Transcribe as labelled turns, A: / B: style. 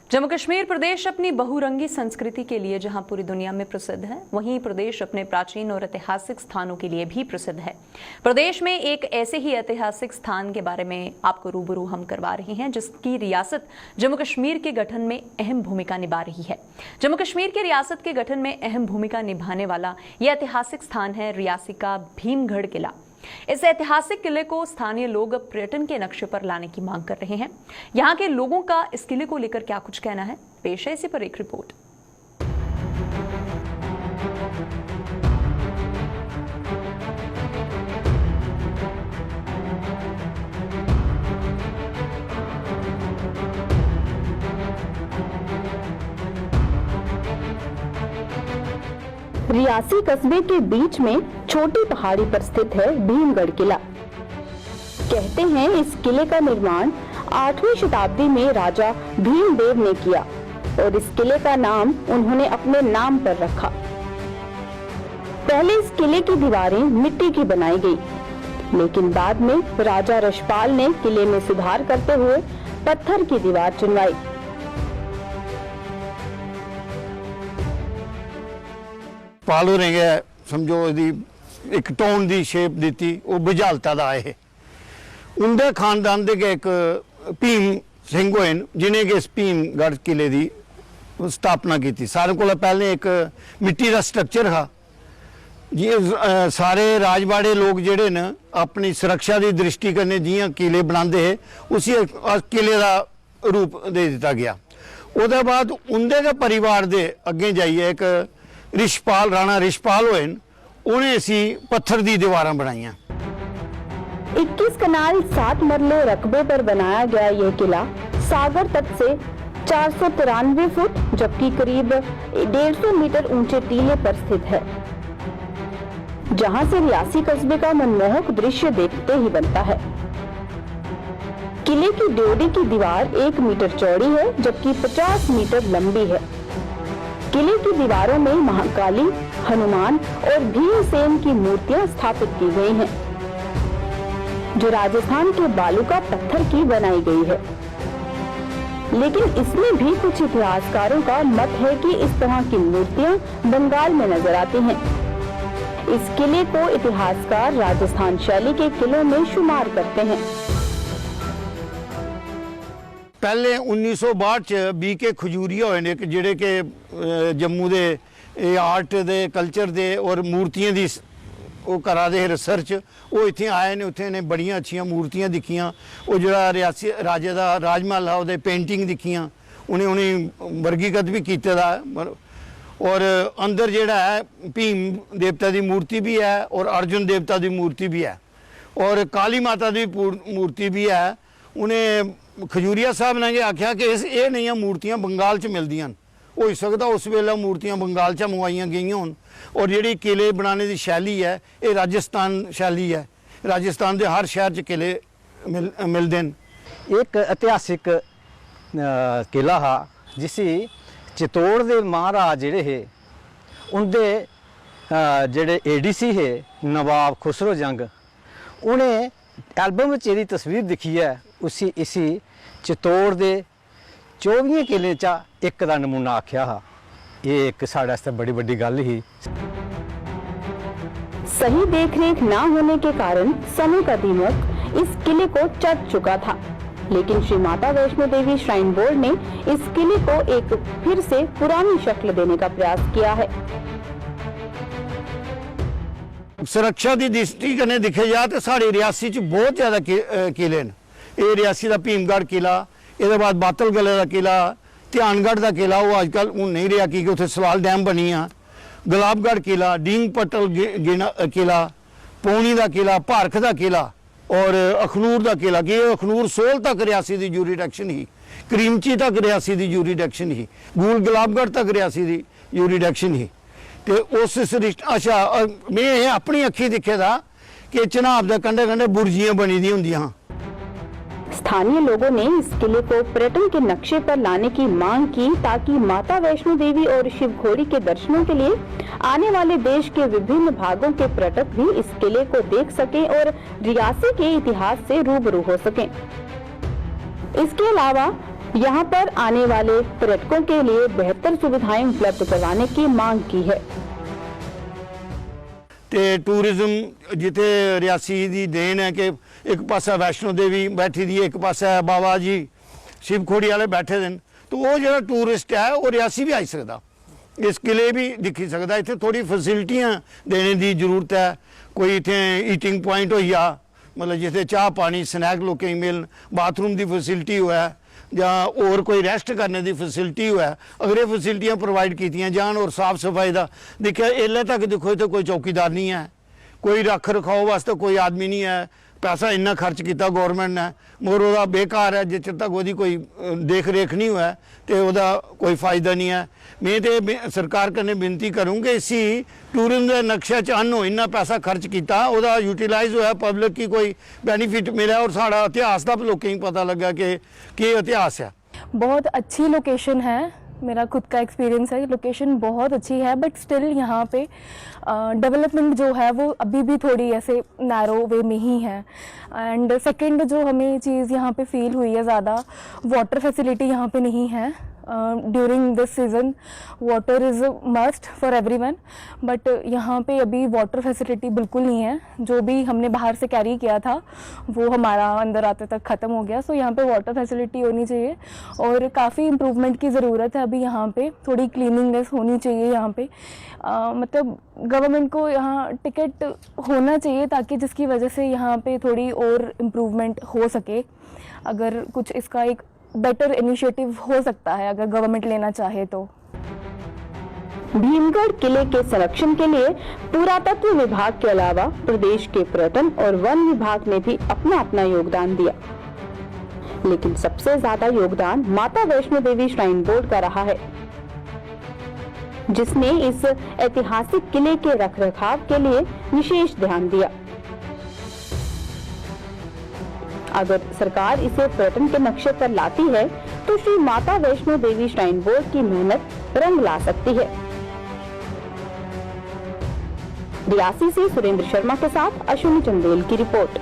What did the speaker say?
A: जम्मू कश्मीर प्रदेश अपनी बहुरंगी संस्कृति के लिए जहां पूरी दुनिया में प्रसिद्ध है, वहीं प्रदेश अपने प्राचीन और ऐतिहासिक स्थानों के लिए भी प्रसिद्ध है। प्रदेश में एक ऐसे ही ऐतिहासिक स्थान के बारे में आपको रूबरू हम करवा रहे हैं, जिसकी रियासत जम्मू कश्मीर के गठन में अहम भूमिका निभा रही है। जम्मू कश्मीर की रियासत के गठन में अहम भूमिका निभाने वाला यह ऐतिहासिक स्थान है रियासी का भीमगढ़ किला। इस ऐतिहासिक किले को स्थानीय लोग पर्यटन के नक्शे पर लाने की मांग कर रहे हैं। यहाँ के लोगों का इस किले को लेकर क्या कुछ कहना है, पेश है इसी पर एक रिपोर्ट।
B: रियासी कस्बे के बीच में छोटी पहाड़ी पर स्थित है भीमगढ़ किला। कहते हैं इस किले का निर्माण 8वीं शताब्दी में राजा भीमदेव ने किया और इस किले का नाम उन्होंने अपने नाम पर रखा। पहले इस किले की दीवारें मिट्टी की बनाई गई, लेकिन बाद में राजा रशपाल ने किले में सुधार करते हुए पत्थर की दीवार चुनवाई।
C: पालो रहेंगे समझो एक टाउन की शेप दी वो बुझालता का है। उनके खानदान के एक भीम सिंह होए जिन्हें कि इस भीमगढ़ किले की स्थापना की। सारे को पहले एक मिट्टी का स्ट्रक्चर था जी। सारे राजवाड़े लोग जेडे न अपनी सुरक्षा की दृष्टि कन्नै जियां किले बनाते हैं उसी किले का रूप दे दिता गया। उसके बाद उनके परिवार के अगे जाइए एक रिशपाल राणा रिशपाल होए, उन्हें असी पत्थर की दीवारां बनाईयां।
B: 21 कनाल 7 मरले रकबे पर बनाया गया यह किला सागर तट से 493 फुट जबकि करीब 150 मीटर ऊंचे टीले पर स्थित है, जहां से रियासी कस्बे का मनमोहक दृश्य देखते ही बनता है। किले की ड्योढ़ी की दीवार 1 मीटर चौड़ी है जबकि 50 मीटर लंबी है। किले की दीवारों में महाकाली, हनुमान और भीमसेन की मूर्तियां स्थापित की गई हैं, जो राजस्थान के बालूका पत्थर की बनाई गई है। लेकिन इसमें भी कुछ इतिहासकारों का मत है कि इस तरह की मूर्तियां बंगाल में नजर आती हैं। इस किले को इतिहासकार राजस्थान शैली के किलों में शुमार करते हैं।
C: पहले 1962 बीके खजूरिया होए ने जिहड़े कि जम्मू के आर्ट दे कल्चर दे और मूर्तियां दी वो करा दे रिसर्च। वो इत्थे आए ने, उत्थे ने बड़ियां अच्छियां मूर्तियां दिखियां। वो जिहड़ा रियासी राजे दा राजमहल है उहदे पेंटिंग दिखियां, उन्हें वर्गीकृत भी कीते दा। और अंदर जिहड़ा है भीम देवता की मूर्ति भी है और अर्जुन देवता की मूर्ति भी है और काली माता की मूर्ति भी है। उन्हें खजूरिया साहब ने आख्या कि ये नई मूर्तियां बंगाल च मिलदियां, हो सकता उस वेले मूर्तियां बंगाल च मंगवाइयां गई होन। और जी किले बनाने की शैली है ये राजस्थान शैली है। राजस्थान के हर शहर च किले मिलते हैं।
D: एक ऐतिहासिक किला हा जिसी चित्तौड़ के महाराज जिहड़े हे उनके जिहड़े ADC है नवाब खुसरो जंग, उन्हें एल्बम च एदी तस्वीर दिखी है। उसी इसी चित्तौड़ के 24 किले चा एक का नमूना आख्या हा। ये एक साढ़े आस्ते बड़ी बड़ी गल ही।
B: सही देखरेख ना होने के कारण समय का दीमक इस किले को चढ़ चुका था, लेकिन श्री माता वैष्णो देवी श्राइन बोर्ड ने इस किले को एक फिर से पुरानी शक्ल देने का प्रयास किया है।
C: सुरक्षा की दृष्टि कन्नै दिखे जाए तो साड़ी रियासी च बहुत ज्यादा किले न। ये रियासी का भीमगढ़ किला, इसके बाद बातल गले का किला, ध्यानगढ़ का किला वो अजकल हूँ नहीं रहा क्योंकि उत्थे सवाल डैम बनी आ। गुलाबगढ़ किला, डींग पटल किला, पौनी का किला, भारख का किला और अखनूर का किला। कि अखनूर सोल तक रियासी की यूरिडक्शन ही, करीमची तक रियासी की यूरिडक्शन ही, गूल गुलाबगढ़ तक रियासी की यूरिडक्शन ही। तो उस अच्छा मैं अपनी अखी दिखे दा कि चनाब के कंढे कंढे बुर्जियां बनी दी होंदियां।
B: स्थानीय लोगों ने इस किले को पर्यटन के नक्शे पर लाने की मांग की ताकि माता वैष्णो देवी और शिव खोड़ी के दर्शनों के लिए आने वाले देश के विभिन्न भागों के पर्यटक भी इस किले को देख सकें और रियासी के इतिहास से रूबरू हो सकें। इसके अलावा यहाँ पर आने वाले पर्यटकों के लिए बेहतर सुविधाएं उपलब्ध करवाने की मांग की है।
C: ਤੇ ਟੂਰਿਜ਼ਮ ਜਿੱਥੇ ਰਿਆਸੀ ਦੀ ਦੇਣ ਹੈ ਕਿ ਇੱਕ ਪਾਸਾ ਵੈਸ਼ਨੋ ਦੇਵੀ ਬੈਠੀ ਦੀ ਹੈ, ਇੱਕ ਪਾਸਾ ਬਾਬਾ ਜੀ शिव खोड़ी वाले बैठे दिन, तो वो जो टूरिस्ट है वो रियासी भी आई सकता, इस किले भी दिखी सकता। इतने थोड़ी फैसिलिटियां देने की जरूरत है, कोई इतने ईटिंग पॉइंट हो गया, मतलब जिसे चाह पानी स्नैक लोकें मिलन, बाथरूम की फैसिलिटी हुआ या और कोई रेस्ट करने की फैसिलिटी हुआ, अगर ये फैसिलिटियां प्रोवाइड की जान और साफ सफाई का देखिए एल्ले तक देखो तो कोई चौकीदार नहीं है, कोई रख रखाव वास्ते कोई आदमी नहीं है, पैसा इन्ना खर्च किया गौरमेंट ने मगर वह बेकार है, जिस तक वो कोई देख रेख नहीं हुआ तो वह कोई फायदा नहीं है। मैं तो सरकार कने विनती करूँ कि इसी टूरिज्म के नक्शे च अन्न हो इन्ना पैसा खर्च किया वह यूटिलाइज होया, पब्लिक की कोई बेनीफिट मिला और साड़ा इतिहास का लोगों को पता लगा कि इतिहास है।
E: बहुत अच्छी लोकेशन है, मेरा खुद का एक्सपीरियंस है, लोकेशन बहुत अच्छी है, बट स्टिल यहाँ पे डेवलपमेंट जो है वो अभी भी थोड़ी ऐसे नैरो वे में ही है। एंड सेकंड जो हमें चीज़ यहाँ पे फील हुई है, ज़्यादा वाटर फैसिलिटी यहाँ पे नहीं है। During this season water is must for everyone, but यहाँ पे अभी वाटर फैसिलिटी बिल्कुल नहीं है। जो भी हमने बाहर से कैरी किया था वो हमारा अंदर आते तक ख़त्म हो गया। सो यहाँ पे वाटर फैसिलिटी होनी चाहिए और काफ़ी इम्प्रूवमेंट की ज़रूरत है अभी यहाँ पे, थोड़ी क्लीनिंगनेस होनी चाहिए यहाँ पे। मतलब गवर्नमेंट को यहाँ टिकट होना चाहिए ताकि जिसकी वजह से यहाँ पे थोड़ी और इम्प्रूवमेंट हो सके। अगर कुछ इसका एक बेटर इनिशिएटिव हो सकता है अगर गवर्नमेंट लेना चाहे तो।
B: भीमगढ़ किले के संरक्षण के लिए पुरातत्व विभाग के अलावा प्रदेश के पर्यटन और वन विभाग ने भी अपना अपना योगदान दिया, लेकिन सबसे ज्यादा योगदान माता वैष्णो देवी श्राइन बोर्ड का रहा है, जिसने इस ऐतिहासिक किले के रखरखाव के लिए विशेष ध्यान दिया। अगर सरकार इसे पर्यटन के नक्शे पर लाती है तो श्री माता वैष्णो देवी श्राइन बोर्ड की मेहनत रंग ला सकती है। रियासी से सुरेंद्र शर्मा के साथ अश्विनी चंदेल की रिपोर्ट।